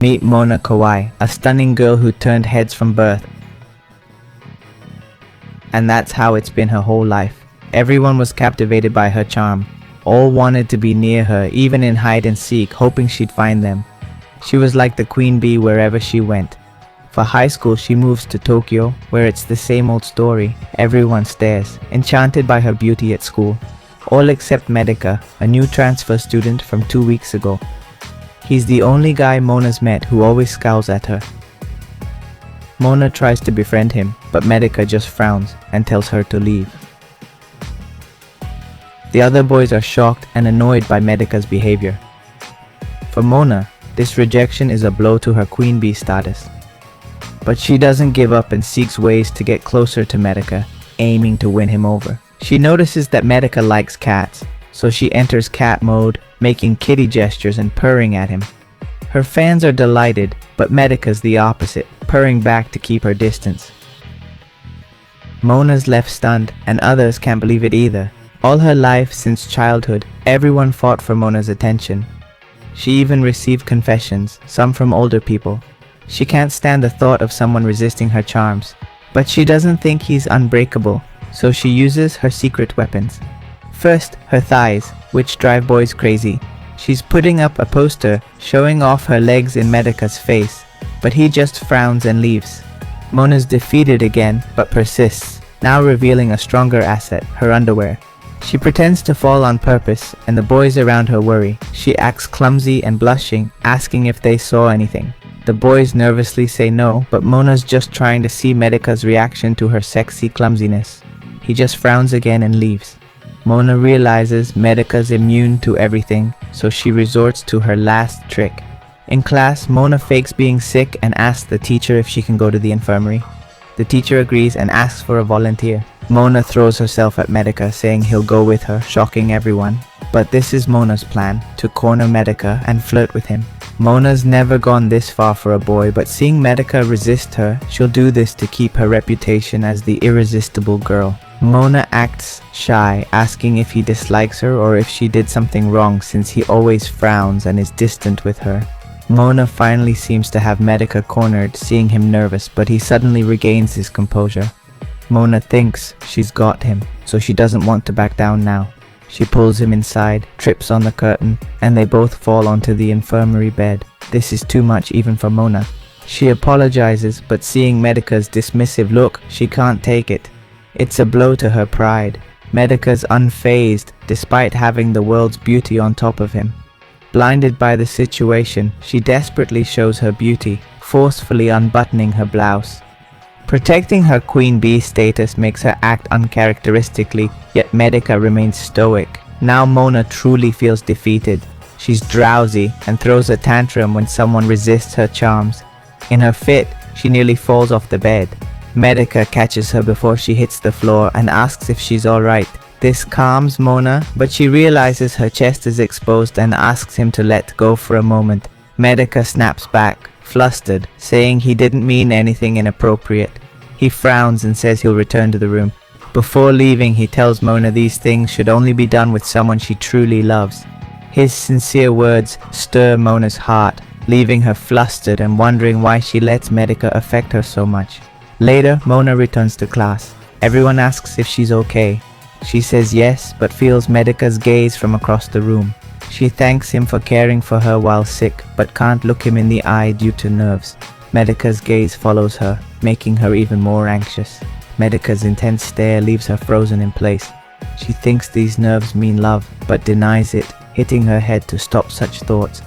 Meet Mona Kawaii, a stunning girl who turned heads from birth. And that's how it's been her whole life. Everyone was captivated by her charm. All wanted to be near her, even in hide and seek, hoping she'd find them. She was like the queen bee wherever she went. For high school, she moves to Tokyo, where it's the same old story. Everyone stares, enchanted by her beauty at school. All except Medaka, a new transfer student from 2 weeks ago. He's the only guy Mona's met who always scowls at her. Mona tries to befriend him, but Medaka just frowns and tells her to leave. The other boys are shocked and annoyed by Medaka's behavior. For Mona, this rejection is a blow to her queen bee status. But she doesn't give up and seeks ways to get closer to Medaka, aiming to win him over. She notices that Medaka likes cats, so she enters cat mode, making kitty gestures and purring at him. Her fans are delighted, but Medaka's the opposite, purring back to keep her distance. Mona's left stunned, and others can't believe it either. All her life since childhood, everyone fought for Mona's attention. She even received confessions, some from older people. She can't stand the thought of someone resisting her charms, but she doesn't think he's unbreakable, so she uses her secret weapons. First, her thighs, which drive boys crazy. She's putting up a poster showing off her legs in Medaka's face, but he just frowns and leaves. Mona's defeated again, but persists, now revealing a stronger asset, her underwear. She pretends to fall on purpose, and the boys around her worry. She acts clumsy and blushing, asking if they saw anything. The boys nervously say no, but Mona's just trying to see Medaka's reaction to her sexy clumsiness. He just frowns again and leaves. Mona realizes Medaka's immune to everything, so she resorts to her last trick. In class, Mona fakes being sick and asks the teacher if she can go to the infirmary. The teacher agrees and asks for a volunteer. Mona throws herself at Medaka, saying he'll go with her, shocking everyone. But this is Mona's plan, to corner Medaka and flirt with him. Mona's never gone this far for a boy, but seeing Medaka resist her, she'll do this to keep her reputation as the irresistible girl. Mona acts shy, asking if he dislikes her or if she did something wrong, since he always frowns and is distant with her. Mona finally seems to have Medaka cornered, seeing him nervous, but he suddenly regains his composure. Mona thinks she's got him, so she doesn't want to back down now. She pulls him inside, trips on the curtain, and they both fall onto the infirmary bed. This is too much even for Mona. She apologizes, but seeing Medaka's dismissive look, she can't take it. It's a blow to her pride. Medaka's unfazed, despite having the world's beauty on top of him. Blinded by the situation, she desperately shows her beauty, forcefully unbuttoning her blouse. Protecting her queen bee status makes her act uncharacteristically, yet Medaka remains stoic. Now Mona truly feels defeated. She's drowsy and throws a tantrum when someone resists her charms. In her fit, she nearly falls off the bed. Medaka catches her before she hits the floor and asks if she's alright. This calms Mona, but she realizes her chest is exposed and asks him to let go for a moment. Medaka snaps back, flustered, saying he didn't mean anything inappropriate. He frowns and says he'll return to the room. Before leaving, he tells Mona these things should only be done with someone she truly loves. His sincere words stir Mona's heart, leaving her flustered and wondering why she lets Medaka affect her so much. Later, Mona returns to class. Everyone asks if she's okay. She says yes, but feels Medaka's gaze from across the room. She thanks him for caring for her while sick, but can't look him in the eye due to nerves. Medaka's gaze follows her, making her even more anxious. Medaka's intense stare leaves her frozen in place. She thinks these nerves mean love, but denies it, hitting her head to stop such thoughts.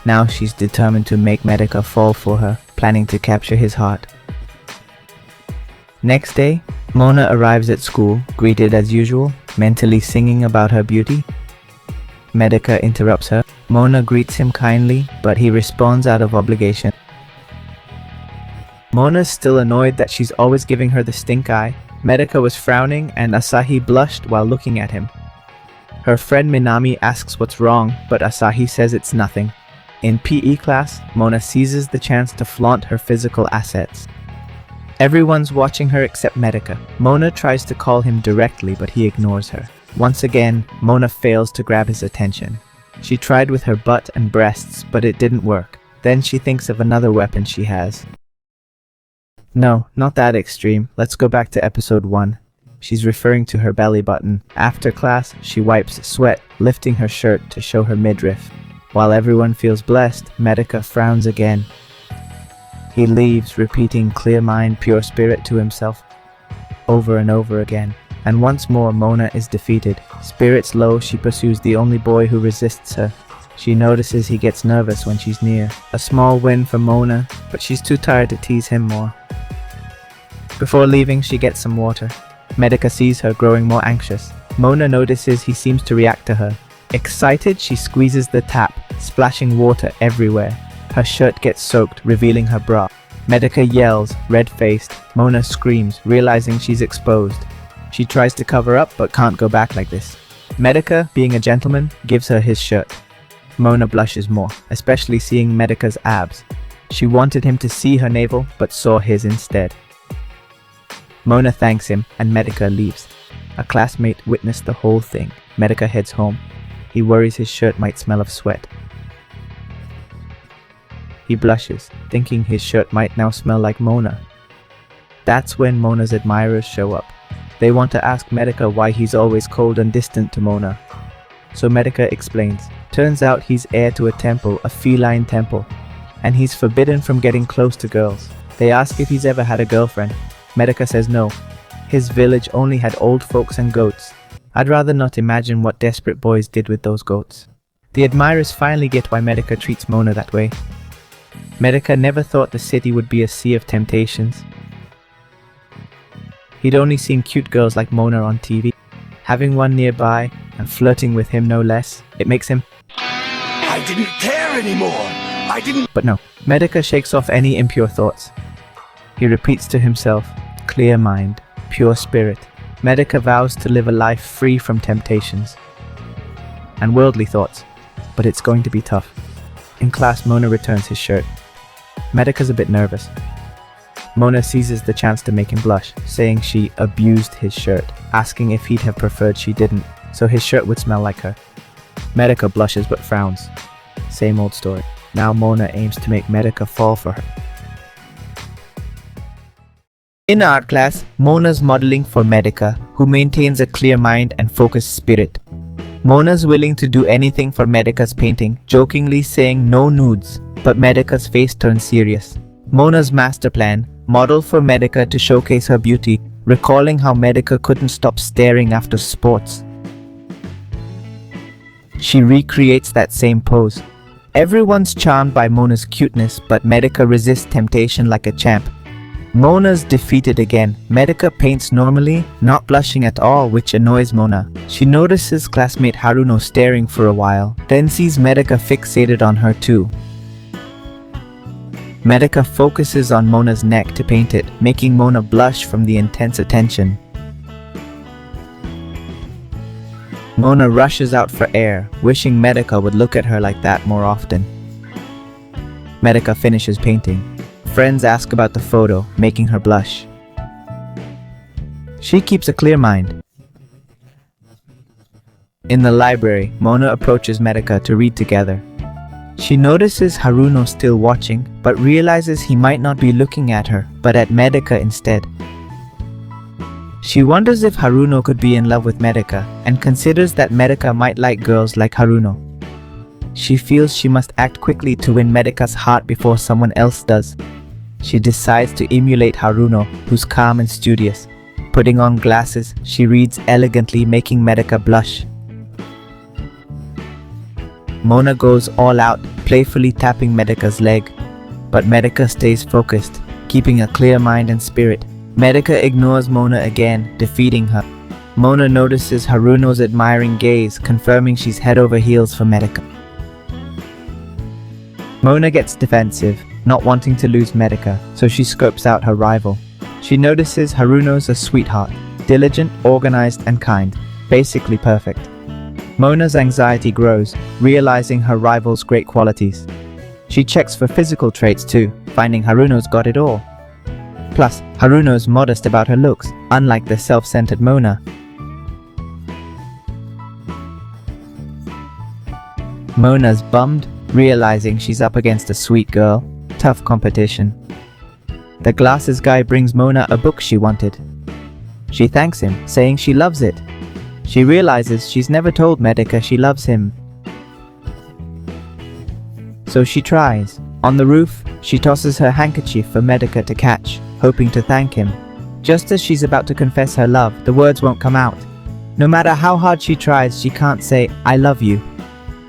Now she's determined to make Medaka fall for her, planning to capture his heart. Next day, Mona arrives at school, greeted as usual, mentally singing about her beauty. Medaka interrupts her. Mona greets him kindly, but he responds out of obligation. Mona's still annoyed that she's always giving her the stink eye. Medaka was frowning and Asahi blushed while looking at him. Her friend Minami asks what's wrong, but Asahi says it's nothing. In PE class, Mona seizes the chance to flaunt her physical assets. Everyone's watching her except Medaka. Mona tries to call him directly, but he ignores her. Once again, Mona fails to grab his attention. She tried with her butt and breasts, but it didn't work. Then she thinks of another weapon she has. No, not that extreme. Let's go back to episode 1. She's referring to her belly button. After class, she wipes sweat, lifting her shirt to show her midriff. While everyone feels blessed, Medaka frowns again. He leaves, repeating clear mind, pure spirit to himself over and over again. And once more, Mona is defeated. Spirits low, she pursues the only boy who resists her. She notices he gets nervous when she's near. A small win for Mona, but she's too tired to tease him more. Before leaving, she gets some water. Medaka sees her growing more anxious. Mona notices he seems to react to her. Excited, she squeezes the tap, splashing water everywhere. Her shirt gets soaked, revealing her bra. Medaka yells, red-faced. Mona screams, realizing she's exposed. She tries to cover up, but can't go back like this. Medaka, being a gentleman, gives her his shirt. Mona blushes more, especially seeing Medaka's abs. She wanted him to see her navel, but saw his instead. Mona thanks him, and Medaka leaves. A classmate witnessed the whole thing. Medaka heads home. He worries his shirt might smell of sweat. He blushes, thinking his shirt might now smell like Mona. That's when Mona's admirers show up. They want to ask Medaka why he's always cold and distant to Mona. So Medaka explains. Turns out he's heir to a temple, a feline temple, and he's forbidden from getting close to girls. They ask if he's ever had a girlfriend. Medaka says no. His village only had old folks and goats. I'd rather not imagine what desperate boys did with those goats. The admirers finally get why Medaka treats Mona that way. Medaka never thought the city would be a sea of temptations. He'd only seen cute girls like Mona on TV. Having one nearby and flirting with him no less, it makes him... I didn't care anymore! But no, Medaka shakes off any impure thoughts. He repeats to himself, clear mind, pure spirit. Medaka vows to live a life free from temptations and worldly thoughts, but it's going to be tough. In class, Mona returns his shirt. Medaka's a bit nervous. Mona seizes the chance to make him blush, saying she abused his shirt, asking if he'd have preferred she didn't, so his shirt would smell like her. Medaka blushes but frowns. Same old story. Now Mona aims to make Medaka fall for her. In art class, Mona's modeling for Medaka, who maintains a clear mind and focused spirit. Mona's willing to do anything for Medaka's painting, jokingly saying no nudes, but Medaka's face turns serious. Mona's master plan, model for Medaka to showcase her beauty, recalling how Medaka couldn't stop staring after sports. She recreates that same pose. Everyone's charmed by Mona's cuteness, but Medaka resists temptation like a champ. Mona's defeated again. Medaka paints normally, not blushing at all, which annoys Mona. She notices classmate Haruno staring for a while, then sees Medaka fixated on her too. Medaka focuses on Mona's neck to paint it, making Mona blush from the intense attention. Mona rushes out for air, wishing Medaka would look at her like that more often. Medaka finishes painting. Friends ask about the photo, making her blush. She keeps a clear mind. In the library, Mona approaches Medaka to read together. She notices Haruno still watching, but realizes he might not be looking at her, but at Medaka instead. She wonders if Haruno could be in love with Medaka, and considers that Medaka might like girls like Haruno. She feels she must act quickly to win Medaka's heart before someone else does. She decides to emulate Haruno, who's calm and studious. Putting on glasses, she reads elegantly, making Medaka blush. Mona goes all out, playfully tapping Medaka's leg. But Medaka stays focused, keeping a clear mind and spirit. Medaka ignores Mona again, defeating her. Mona notices Haruno's admiring gaze, confirming she's head over heels for Medaka. Mona gets defensive, not wanting to lose Medaka, so she scopes out her rival. She notices Haruno's a sweetheart, diligent, organized, and kind, basically perfect. Mona's anxiety grows, realizing her rival's great qualities. She checks for physical traits too, finding Haruno's got it all. Plus, Haruno's modest about her looks, unlike the self-centered Mona. Mona's bummed, realizing she's up against a sweet girl. Tough competition. The glasses guy brings Mona a book she wanted. She thanks him, saying she loves it. She realizes she's never told Medaka she loves him. So she tries. On the roof, she tosses her handkerchief for Medaka to catch, hoping to thank him. Just as she's about to confess her love, the words won't come out. No matter how hard she tries, she can't say, "I love you."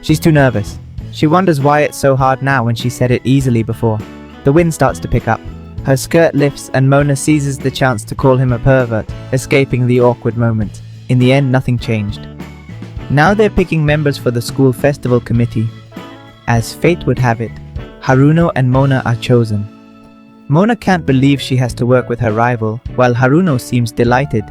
She's too nervous. She wonders why it's so hard now when she said it easily before. The wind starts to pick up. Her skirt lifts and Mona seizes the chance to call him a pervert, escaping the awkward moment. In the end, nothing changed. Now they're picking members for the school festival committee. As fate would have it, Haruno and Mona are chosen. Mona can't believe she has to work with her rival, while Haruno seems delighted.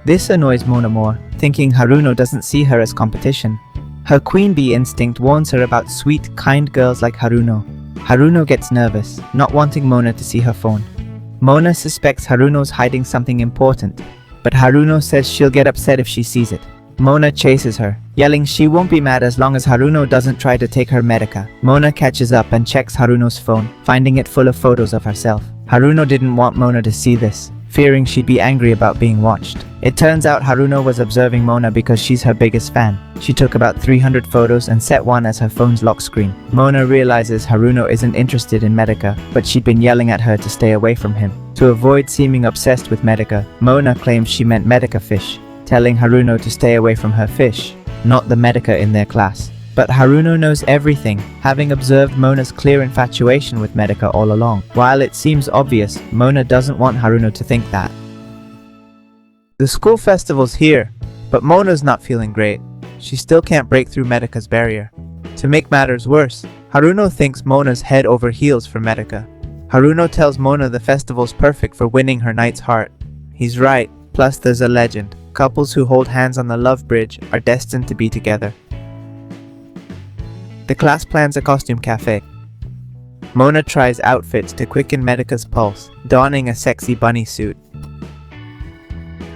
This annoys Mona more, thinking Haruno doesn't see her as competition. Her queen bee instinct warns her about sweet, kind girls like Haruno. Haruno gets nervous, not wanting Mona to see her phone. Mona suspects Haruno's hiding something important, but Haruno says she'll get upset if she sees it. Mona chases her, yelling she won't be mad as long as Haruno doesn't try to take her Medaka. Mona catches up and checks Haruno's phone, finding it full of photos of herself. Haruno didn't want Mona to see this, fearing she'd be angry about being watched. It turns out Haruno was observing Mona because she's her biggest fan. She took about 300 photos and set one as her phone's lock screen. Mona realizes Haruno isn't interested in Medaka, but she'd been yelling at her to stay away from him. To avoid seeming obsessed with Medaka, Mona claims she meant Medaka fish, telling Haruno to stay away from her fish, not the Medaka in their class. But Haruno knows everything, having observed Mona's clear infatuation with Medaka all along. While it seems obvious, Mona doesn't want Haruno to think that. The school festival's here, but Mona's not feeling great. She still can't break through Medaka's barrier. To make matters worse, Haruno thinks Mona's head over heels for Medaka. Haruno tells Mona the festival's perfect for winning her knight's heart. He's right, plus there's a legend. Couples who hold hands on the love bridge are destined to be together. The class plans a costume cafe. Mona tries outfits to quicken Medaka's pulse, donning a sexy bunny suit.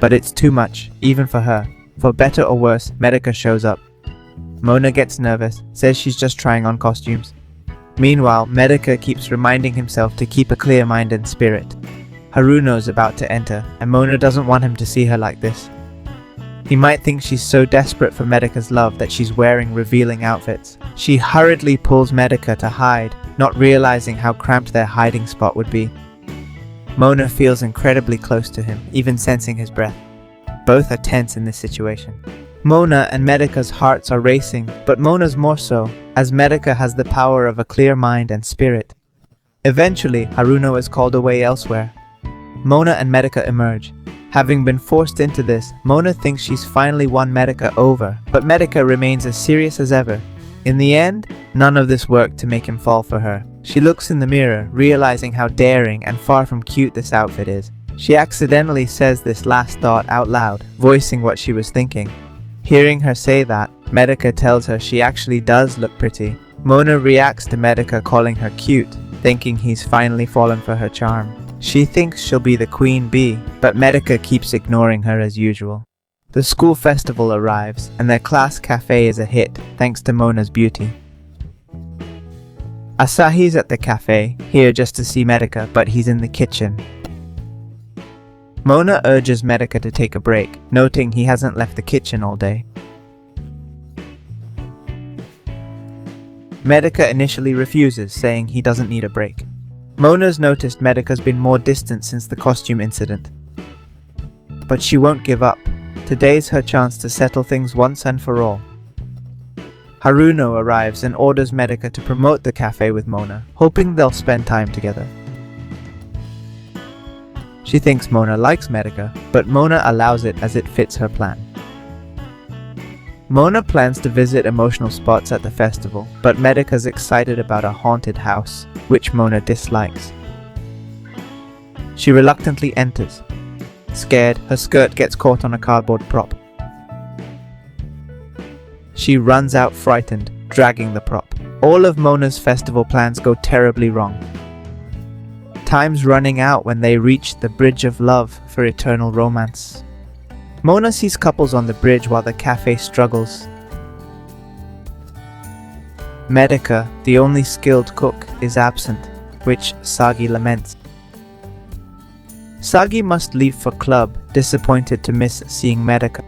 But it's too much, even for her. For better or worse, Medaka shows up. Mona gets nervous, says she's just trying on costumes. Meanwhile, Medaka keeps reminding himself to keep a clear mind and spirit. Haruno's about to enter, and Mona doesn't want him to see her like this. He might think she's so desperate for Medaka's love that she's wearing revealing outfits. She hurriedly pulls Medaka to hide, not realizing how cramped their hiding spot would be. Mona feels incredibly close to him, even sensing his breath. Both are tense in this situation. Mona and Medaka's hearts are racing, but Mona's more so, as Medaka has the power of a clear mind and spirit. Eventually, Haruno is called away elsewhere. Mona and Medaka emerge. Having been forced into this, Mona thinks she's finally won Medaka over, but Medaka remains as serious as ever. In the end, none of this worked to make him fall for her. She looks in the mirror, realizing how daring and far from cute this outfit is. She accidentally says this last thought out loud, voicing what she was thinking. Hearing her say that, Medaka tells her she actually does look pretty. Mona reacts to Medaka calling her cute, thinking he's finally fallen for her charm. She thinks she'll be the queen bee, but Medaka keeps ignoring her as usual. The school festival arrives, and their class cafe is a hit, thanks to Mona's beauty. Asahi's at the cafe, here just to see Medaka, but he's in the kitchen. Mona urges Medaka to take a break, noting he hasn't left the kitchen all day. Medaka initially refuses, saying he doesn't need a break. Mona's noticed Medaka's been more distant since the costume incident. But she won't give up. Today's her chance to settle things once and for all. Haruno arrives and orders Medaka to promote the cafe with Mona, hoping they'll spend time together. She thinks Mona likes Medaka, but Mona allows it as it fits her plan. Mona plans to visit emotional spots at the festival, but Medaka's excited about a haunted house, which Mona dislikes. She reluctantly enters. Scared, her skirt gets caught on a cardboard prop. She runs out frightened, dragging the prop. All of Mona's festival plans go terribly wrong. Time's running out when they reach the Bridge of Love for eternal romance. Mona sees couples on the bridge while the cafe struggles. Medaka, the only skilled cook, is absent, which Sagi laments. Sagi must leave for club, disappointed to miss seeing Medaka.